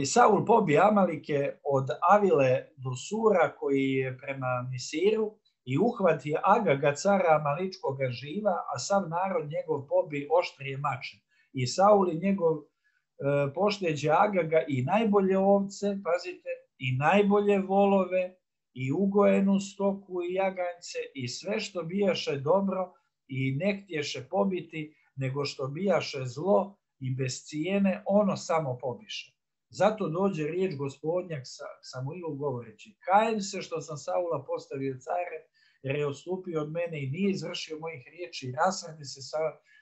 Saul pobije Amalike od Avile do Sura koji je prema Misiru i uhvati Agaga, cara Amaličkoga živa, a sav narod njegov pobije oštrije mačem. I Saul i njegov pošteđe Agaga i najbolje ovce, pazite, i najbolje volove, i ugojenu stoku i jaganjce, i sve što bijaše dobro, i ne htješe pobiti, nego što bijaše zlo, i bez cijene ono samo pobiše. Zato dođe riječ Gospodnja Samuilu govoreći: kajem se što sam Saula postavio care, jer je odstupio od mene i nije izvršio mojih riječi. Rasrdi se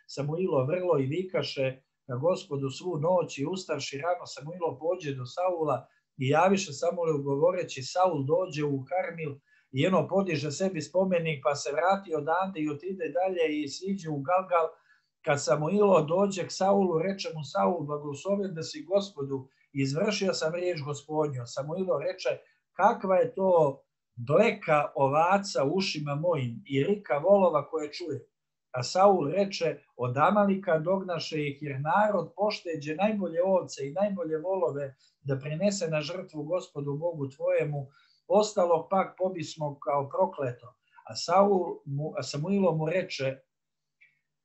Samuilo vrlo i vikaše na Gospodu svu noć, i ustavši rano Samuilo pođe do Saula i javiše Samuelu govoreći: Saul dođe u Karmil, i ono podiže sebi spomenik, pa se vrati odande i otide dalje i siđe u Galgal. Kad Samuilo dođe k Saulu, reče mu Saul: blagosloven da si Gospodu, izvršio sam riječ Gospodnju. Samuilo reče: kakva je to bleka ovaca u ušima mojim i rika volova koje čuje. A Saul reče: od Amalika dognaše ih, jer narod pošteđe najbolje ovce i najbolje volove da prinese na žrtvu Gospodu Bogu tvojemu, ostalog pak pobismo kao prokleto. A Samuilo mu reče: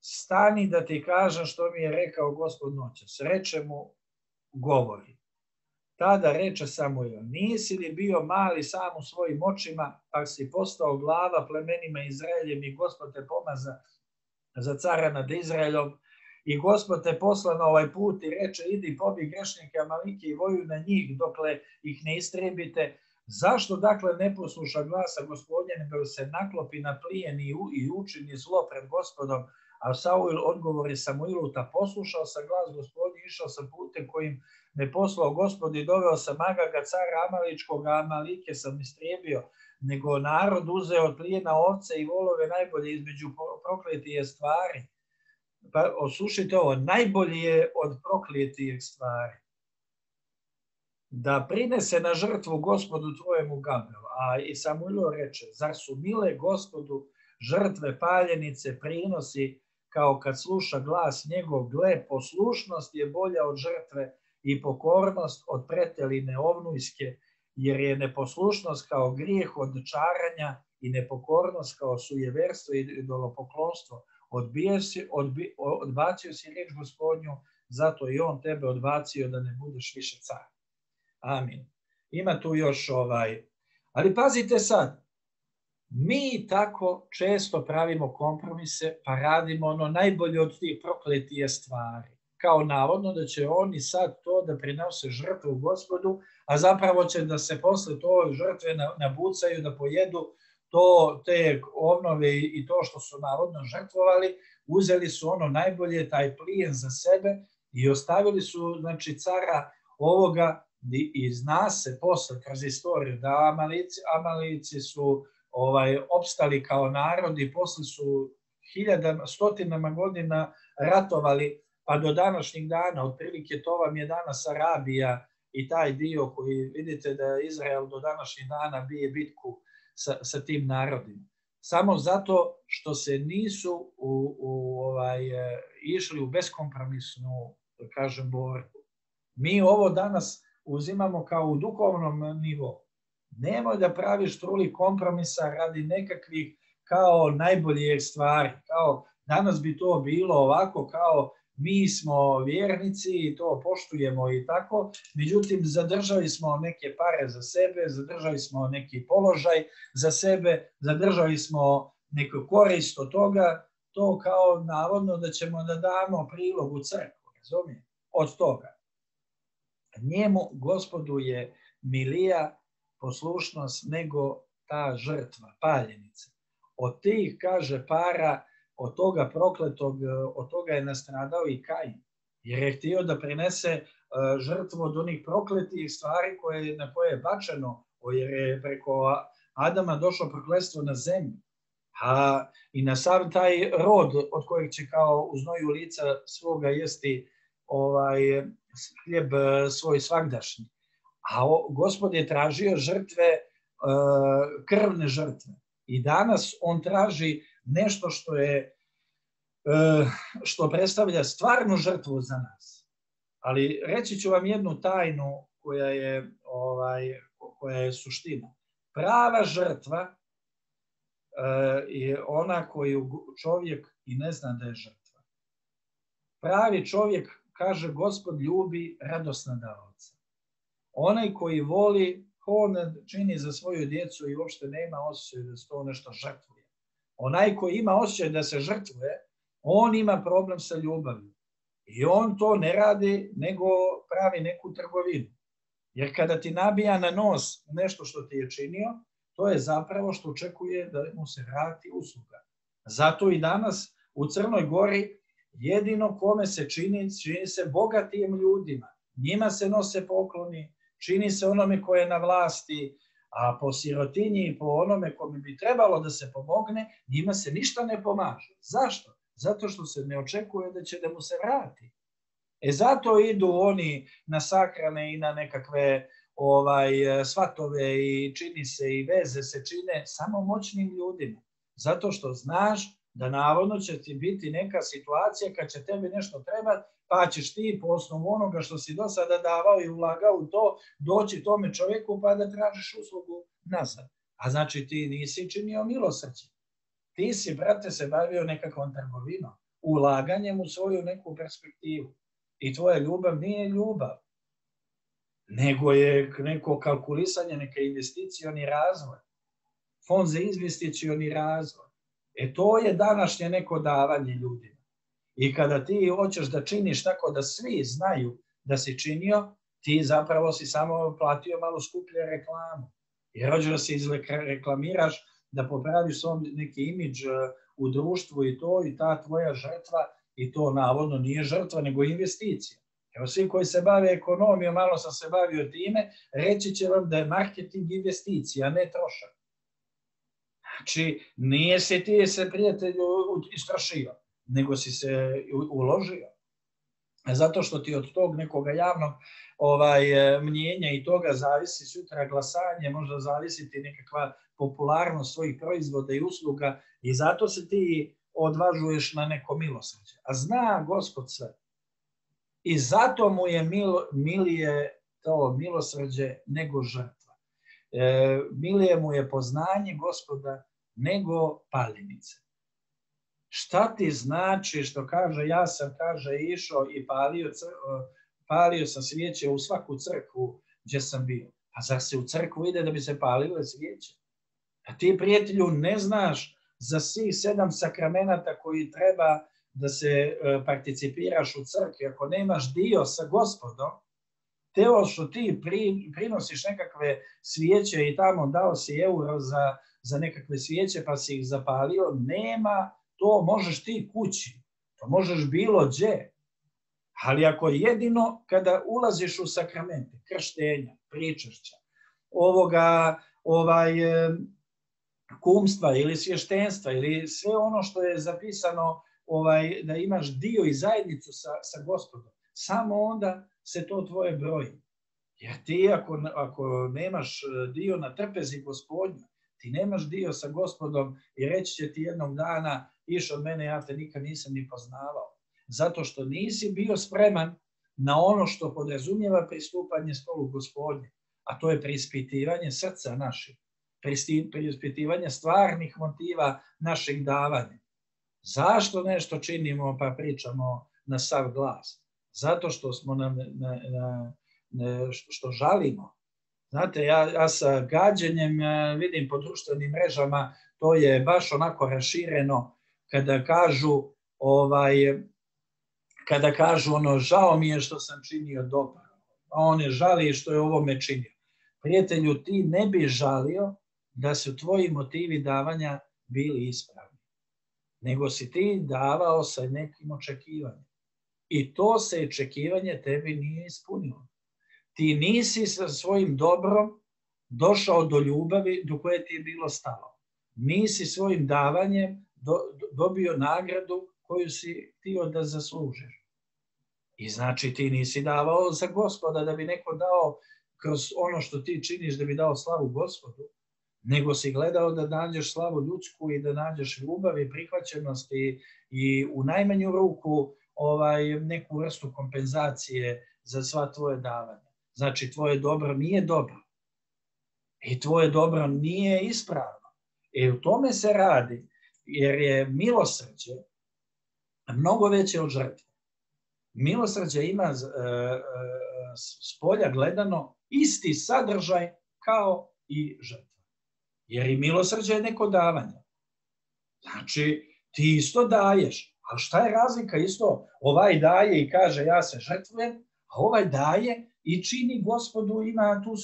stani da ti kažem što mi je rekao Gospod noćas. Reče mu: govori. Tada reče Samuil: nisi li bio mali sam u svojim očima, pa si postao glava plemenima Izraeljem, i Gospod te pomaza za cara nad Izraelom, i Gospod te posla na ovaj put i reče: idi pobi grešnike Amalike i vojuj na njih dokle ih ne istrebite. Zašto dakle ne posluša glasa Gospodnje, nego se naklopi na plijen i učini zlo pred Gospodom? A Saul odgovori Samuilu: ta poslušao sam glas Gospodnji, išao sam putem kojim me poslao Gospod i doveo sam Agaga, cara Amaličkoga, Amalike sam istrijebio, nego narod uzeo od plijena ovce i volove najbolje između prokletije stvari. Pa oslušajte ovo: najbolje od prokletijih stvari da prinese na žrtvu Gospodu tvojemu Galgalu. A i Samuilo reče: zar su mile Gospodu žrtve, paljenice, prinosi, kao kad sluša glas njegov? Gle, poslušnost je bolja od žrtve i pokornost od preteline ovnujske, jer je neposlušnost kao grijeh od čaranja i nepokornost kao sujeverstvo i idolopoklonstvo. Odbacio si riječ Gospodnju, zato i on tebe odbacio da ne budeš više car. Amin. Ima tu još ali pazite sad, mi tako često pravimo kompromise, pa radimo ono najbolje od tih prokletije stvari. Kao navodno da će oni sad to da prinose žrtvu Gospodu, a zapravo će da se posle to žrtve nabucaju, da pojedu te ovnove i to što su navodno žrtvovali. Uzeli su ono najbolje, taj plijen za sebe, i ostavili su, znači, cara ovoga. I zna se posle kroz istoriju da Amalici su opstali kao narod i posle su stotinama godina ratovali, pa do današnjih dana. Otprilike to vam je danas Arabija i taj dio koji vidite da Izrael do današnjih dana bije bitku sa tim narodima. Samo zato što se nisu išli u beskompromisnu, da kažem, borbu. Mi ovo danas uzimamo kao u duhovnom nivou. Nemoj da praviš truli kompromisa radi nekakvih kao najboljih stvari. Kao danas bi to bilo ovako, kao mi smo vjernici i to poštujemo i tako. Međutim, zadržali smo neke pare za sebe, zadržali smo neki položaj za sebe, zadržali smo neku korist od toga. To kao navodno da ćemo da damo prilog u crkvu, razumijete? Od toga. Njemu, Gospodu, je milija poslušnost nego ta žrtva, paljenica. Od tih, kaže, para, od toga prokletog, od toga je nastradao i Kain. Jer je htio da prinese žrtvu od onih prokletih stvari na koje je bačeno, jer je preko Adama došlo prokletstvo na zemlju. I na sav taj rod od kojeg će kao u znoju lica svoga jesti hljeb svoj svagdašnji. A Gospod je tražio žrtve, krvne žrtve. I danas on traži nešto što predstavlja stvarnu žrtvu za nas. Ali reći ću vam jednu tajnu koja je suština. Prava žrtva je ona koju čovjek i ne zna da je žrtva. Pravi čovjek, kaže Gospod, ljubi radosna davaoca. Onaj koji voli, on čini za svoju djecu i uopšte nema osjećaj da se to nešto žrtvuje. Onaj koji ima osjećaj da se žrtvuje, on ima problem sa ljubavlju. I on to ne radi, nego pravi neku trgovinu. Jer kada ti nabija na nos nešto što ti je činio, to je zapravo što očekuje da mu se vrati usluga. Zato i danas u Crnoj Gori jedino kome se čini se bogatijim ljudima. Njima se nose pokloni, čini se onome koje je na vlasti, a po sirotinji i po onome kome bi trebalo da se pomogne, njima se ništa ne pomaže. Zašto? Zato što se ne očekuje da će da mu se vrati. Zato idu oni na sahrane i na nekakve svatove i čini se i veze se čine samo moćnim ljudima. Zato što znaš da navodno će ti biti neka situacija kad će tebi nešto trebati, pa ćeš ti po osnovu onoga što si do sada davao i ulagao u to, doći tome čovjeku pa da tražiš uslugu nazad. A znači ti nisi činio milosrđe. Ti si, brate, se bavio nekakvom trgovinom, ulaganjem u svoju neku perspektivu. I tvoja ljubav nije ljubav, nego je neko kalkulisanje, neka investicioni razvoj. Fond za investicioni razvoj. To je današnje neko davanje ljudima. I kada ti hoćeš da činiš tako da svi znaju da si činio, ti zapravo si samo platio malo skuplje reklamu. Jer hoćeš da se reklamiraš, da popraviš svom neki imidž u društvu i to, i ta tvoja žrtva, i to navodno nije žrtva, nego investicija. Evo svi koji se bave ekonomijom, malo sam se bavio time, reći će vam da je marketing investicija, a ne trošak. Znači, nije si ti se, prijatelju, istrošio, nego si se uložio. Zato što ti od tog nekoga javnog mnjenja i toga zavisi sutra glasanje, možda zavisiti nekakva popularnost svojih proizvoda i usluga i zato se ti odvažuješ na neko milosrđe. A zna Gospod sve. I zato mu je milije to milosrđe nego žrtva. Milije mu je poznanje Gospoda nego paljenice. Šta ti znači što kaže, ja sam, kaže, išao i palio sam svijeće u svaku crkvu gdje sam bio. A zar se u crkvu ide da bi se palile svijeće? A ti, prijatelju, ne znaš za svih 7 sakramenata koji treba da se participiraš u crkvi. Ako nemaš dio sa Gospodom, teo što ti prinosiš nekakve svijeće i tamo dao si euro za nekakve svijeće pa si ih zapalio, nema, to možeš ti kući, to možeš bilo gdje. Ali ako jedino kada ulaziš u sakramente, krštenja, pričašća, kumstva ili svještenstva ili sve ono što je zapisano da imaš dio i zajednicu sa Gospodom, samo onda se to tvoje broji. Jer ti ako nemaš dio na trpezi Gospodnja, ti nemaš dio sa Gospodom i reći će ti jednog dana, iš od mene, ja te nikad nisam ni poznavao. Zato što nisi bio spreman na ono što podrazumijeva pristupanje stolu Gospodnje, a to je preispitivanje srca naših, preispitivanje stvarnih motiva našeg davanja. Zašto nešto činimo pa pričamo na sav glas? Zato što smo što žalimo. Znate, ja sa gađenjem vidim po društvenim mrežama, to je baš onako rašireno kada kažu žao mi je što sam činio dobro, a on je žali što je ovome činio. Prijatelju, ti ne bi žalio da su tvoji motivi davanja bili ispravni, nego si ti davao sa nekim očekivanjem. I to se očekivanje tebi nije ispunilo. Ti nisi sa svojim dobrom došao do ljubavi do koje ti je bilo stalo. Nisi svojim davanjem dobio nagradu koju si htio da zaslužiš. I znači ti nisi davao za Gospoda da bi neko dao kroz ono što ti činiš da bi dao slavu Gospodu, nego si gledao da nađeš slavu ljudsku i da nađeš ljubav i prihvaćenost i u najmanju ruku neku vrstu kompenzacije za sva tvoje davanja. Znači, tvoje dobro nije dobro. I tvoje dobro nije ispravno. I u tome se radi, jer je milosrđe mnogo veće od žrtve. Milosrđe ima s polja gledano isti sadržaj kao i žrtva. Jer i milosrđe je neko davanje. Znači, ti isto daješ. Ali šta je razlika isto? Ovaj daje i kaže ja se žrtvujem, a ovaj daje i čini Gospodu, ima tu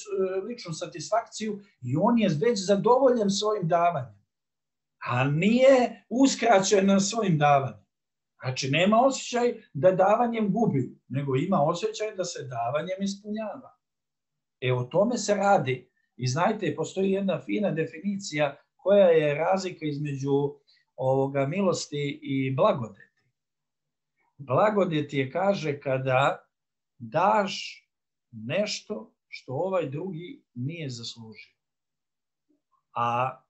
ličnu satisfakciju i on je već zadovoljen svojim davanjem. A nije uskraćen svojim davanjem. Znači, nema osjećaj da davanjem gubi, nego ima osjećaj da se davanjem ispunjava. O tome se radi. I znajte, postoji jedna fina definicija koja je razlika između milosti i blagodeti. Blagodet je, kaže, kada daš nešto što ovaj drugi nije zaslužio. A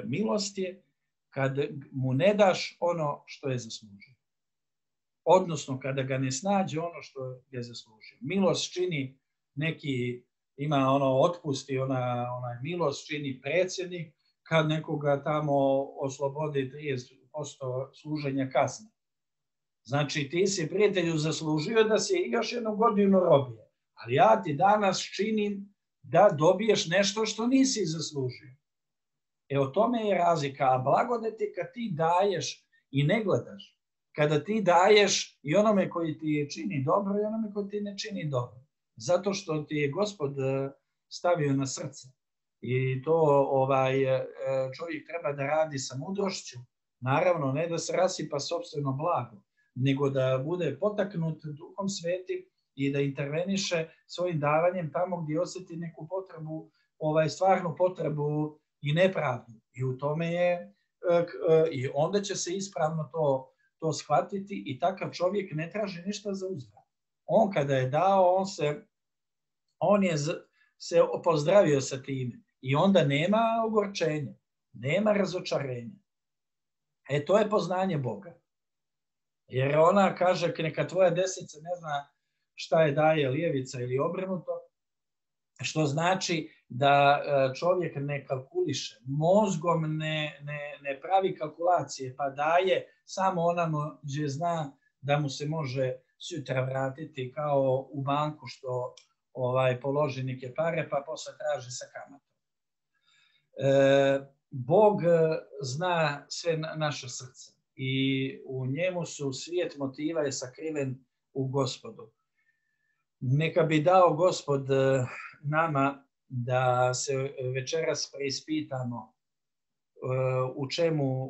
milost je kad mu ne daš ono što je zaslužio. Odnosno, kada ga ne snađe ono što je zaslužio. Milost čini neki, ima otpusti, onaj milost čini predsjednik, kad nekoga tamo oslobodi 30% služenja kazne. Znači, ti si, prijatelju, zaslužio da si još jednu godinu robije. Ali ja ti danas činim da dobiješ nešto što nisi zaslužio. O tome je razlika. A blagodet je kad ti daješ i ne gledaš. Kada ti daješ i onome koji ti čini dobro i onome koji ti ne čini dobro. Zato što ti je Gospod stavio na srce. I to čovjek treba da radi sa mudrošću. Naravno, ne da se rasipa sopstveno blago, nego da bude potaknut Duhom Svetim i da interveniše svojim davanjem tamo gdje osjeti neku potrebu, stvarnu potrebu i nepravdu. I u tome je, i onda će se ispravno to shvatiti i takav čovjek ne traži ništa za uzvrat. On kada je dao, on je se pozdravio sa time. I onda nema ogorčenja, nema razočarenja. To je poznanje Boga. Jer ona kaže, neka tvoja desnica ne zna šta je daje lijevica ili obrnuto, što znači da čovjek ne kalkuliše, mozgom ne pravi kalkulacije, pa daje samo onamo gdje zna da mu se može sutra vratiti, kao u banku što položi neke pare pa posle traži sa kamatom. Bog zna sve naše srce i u njemu su svijet motiva je sakriven u Gospodu. Neka bi dao Gospod nama da se večeras preispitamo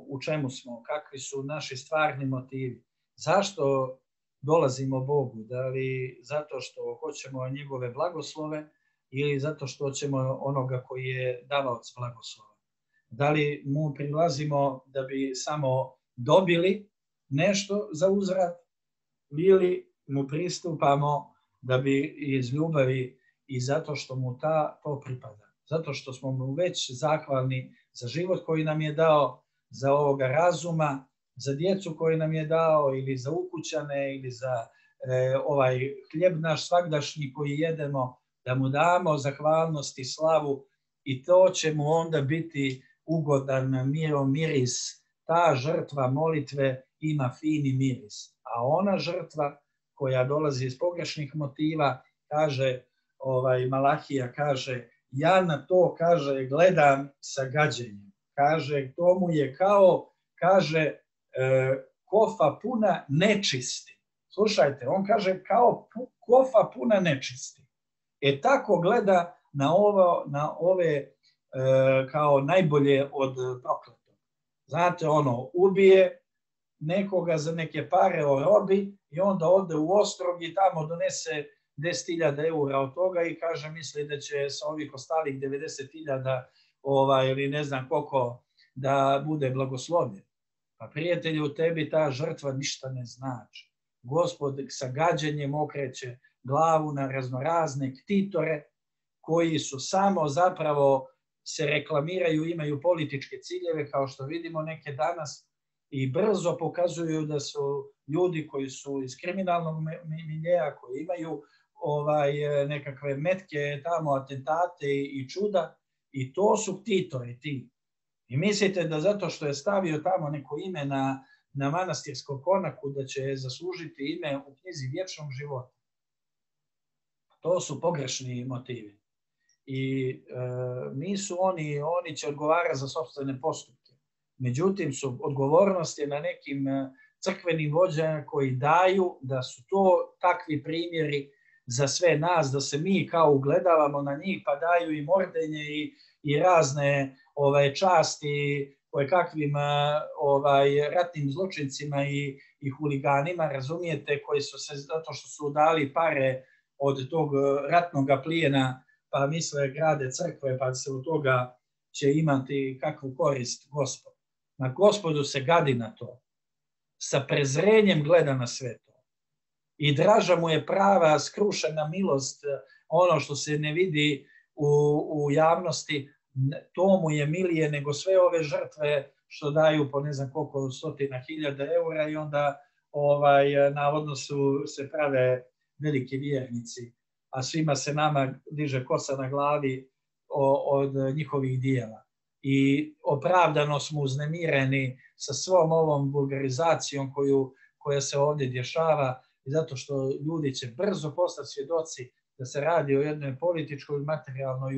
u čemu smo, kakvi su naši stvarni motivi, zašto dolazimo Bogu, da li zato što hoćemo njegove blagoslove ili zato što hoćemo onoga koji je davaoc blagoslova. Da li mu prilazimo da bi samo dobili nešto za uzvrat ili mu pristupamo da bi iz ljubavi i zato što mu to pripada. Zato što smo mu već zahvalni za život koji nam je dao, za ovoga razuma, za djecu koju nam je dao ili za ukućane ili za ovaj hljeb naš svagdašnji koji jedemo, da mu damo zahvalnost i slavu i to će mu onda biti ugodan miris. Ta žrtva molitve ima fini miris. A ona žrtva koja dolazi iz pogrešnih motiva, kaže Malahija, kaže, ja na to, kaže, gledam sa gađenjem. Kaže, to mu je kao, kaže, kofa puna nečisti. Slušajte, on kaže kao kofa puna nečisti. Tako gleda na ove kao najbolje od prokletog. Znate, ubije nekoga za neke pare orobi i onda ode u Ostrog i tamo donese 10.000 eura od toga i kaže, misli da će sa ovih ostalih 90.000 ili ne znam koliko da bude blagoslovljen. Pa prijatelju, u tebi ta žrtva ništa ne znači. Gospod sa gađenjem okreće glavu na raznorazne ktitore koji su samo zapravo se reklamiraju, imaju političke ciljeve, kao što vidimo neke danas, i brzo pokazuju da su ljudi koji su iz kriminalnog miljeja, koji imaju nekakve metke, tamo atentate i čuda, i to su ktitori ti. I mislite da zato što je stavio tamo neko ime na manastirskom konaku da će zaslužiti ime u knjizi vječnog života. To su pogrešni motivi. I nisu oni će odgovarati za sopstvene postupke. Međutim, odgovornost je na nekim crkvenim vođama koji daju da su to takvi primjeri za sve nas, da se mi kao ugledavamo na njih, pa daju im ordenje i razne časti kakvim ratnim zločincima i huliganima, razumijete, koji su se, zato što su dali pare od tog ratnog plijena, pa misle grade crkve, pa se od toga će imati kakvu korist Gospod. Na Gospodu se gadi na to. Sa prezrenjem gleda na sve to. I draža mu je prava skrušena milost, ono što se ne vidi u javnosti, to mu je milije nego sve ove žrtve što daju po ne znam koliko stotina hiljada eura i onda navodno se prave veliki vjernici, a svima se nama diže kosa na glavi od njihovih dijela. I opravdano smo uznemireni sa svom ovom vulgarizacijom koja se ovdje dešava, zato što ljudi će brzo postati svjedoci da se radi o jednoj političkoj i materijalnoj